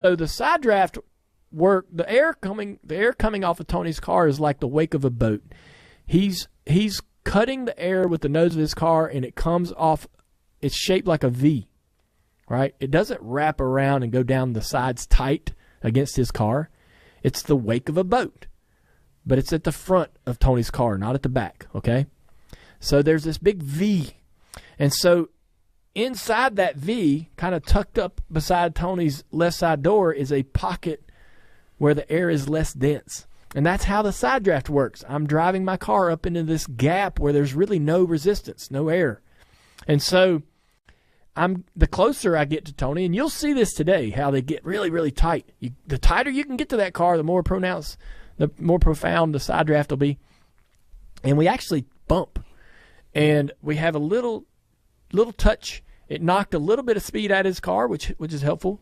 So the side draft work, the air coming off of Tony's car is like the wake of a boat. He's cutting the air with the nose of his car, and it comes off. It's shaped like a V, right? It doesn't wrap around and go down the sides tight against his car. It's the wake of a boat, but it's at the front of Tony's car, not at the back, okay? So there's this big V, and so inside that V, kind of tucked up beside Tony's left side door, is a pocket where the air is less dense. And that's how the side draft works. I'm driving my car up into this gap where there's really no resistance, no air. And so the closer I get to Tony, and you'll see this today, how they get really, really tight. The tighter you can get to that car, the more pronounced, the more profound the side draft will be. And we actually bump. And we have a little touch. It knocked a little bit of speed out of his car, which is helpful.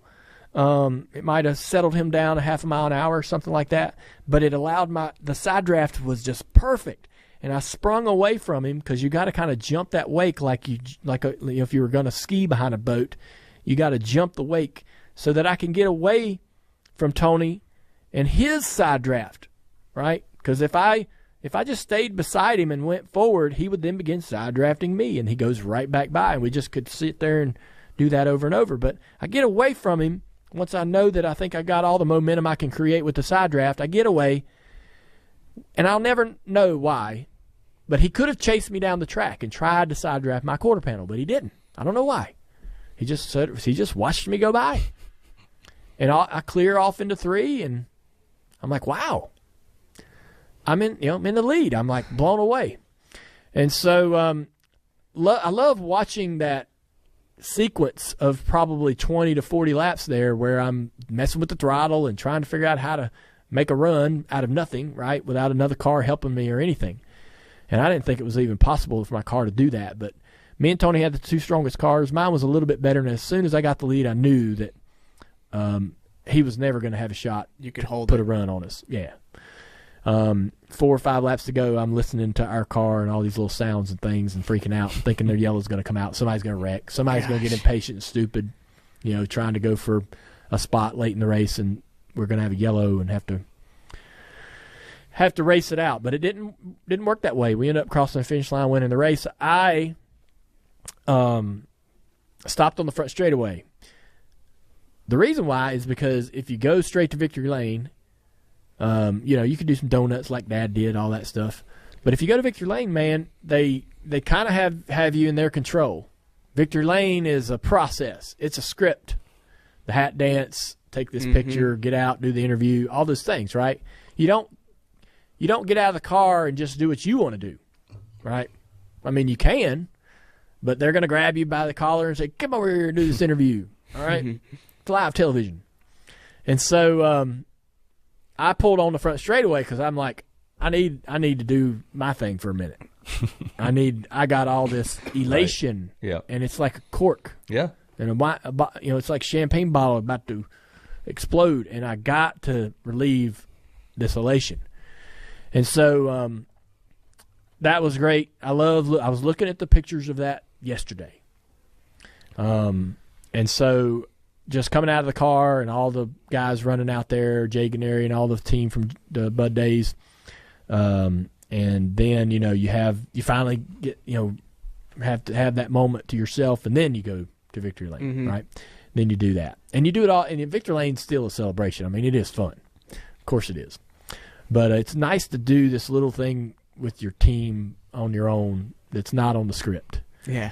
It might have settled him down a half a mile an hour or something like that. But it allowed the side draft was just perfect. And I sprung away from him because you got to kind of jump that wake if you were going to ski behind a boat. You got to jump the wake so that I can get away from Tony and his side draft, right? Because if I just stayed beside him and went forward, he would then begin side drafting me, and he goes right back by, and we just could sit there and do that over and over. But I get away from him once I know that I think I got all the momentum I can create with the side draft. I get away, and I'll never know why, but he could have chased me down the track and tried to side draft my quarter panel, but he didn't. I don't know why. He just watched me go by, and I clear off into 3, and I'm like, wow. I'm in the lead. I'm like blown away. And so I love watching that sequence of probably 20 to 40 laps there where I'm messing with the throttle and trying to figure out how to make a run out of nothing, right, without another car helping me or anything. And I didn't think it was even possible for my car to do that. But me and Tony had the 2 strongest cars. Mine was a little bit better, and as soon as I got the lead, I knew that he was never going to have a shot. You could put a run on us. Yeah. 4 or 5 laps to go, I'm listening to our car and all these little sounds and things and freaking out, thinking their yellow's going to come out. Somebody's going to wreck. Somebody's going to get impatient and stupid, trying to go for a spot late in the race, and we're going to have a yellow and have to race it out. But it didn't work that way. We ended up crossing the finish line, winning the race. I stopped on the front straightaway. The reason why is because if you go straight to victory lane, you can do some donuts like Dad did, all that stuff. But if you go to victory lane, man, they kind of have you in their control. Victory lane is a process. It's a script. The hat dance, take this picture, get out, do the interview, all those things, right? You don't get out of the car and just do what you want to do, right? I mean, you can, but they're going to grab you by the collar and say, come over here and do this interview, all right? It's live television. And so I pulled on the front straightaway because I'm like, I need to do my thing for a minute. I got all this elation, right. Yeah, and it's like a cork. Yeah, and it's like champagne bottle about to explode, and I got to relieve this elation. And so that was great. I was looking at the pictures of that yesterday, and so. Just coming out of the car and all the guys running out there, Jay Ganeri and all the team from the Bud Days, and then you finally get have to have that moment to yourself, and then you go to victory lane, right? Then you do that, and you do it all. And victory lane's still a celebration. I mean, it is fun, of course it is, but it's nice to do this little thing with your team on your own that's not on the script. Yeah.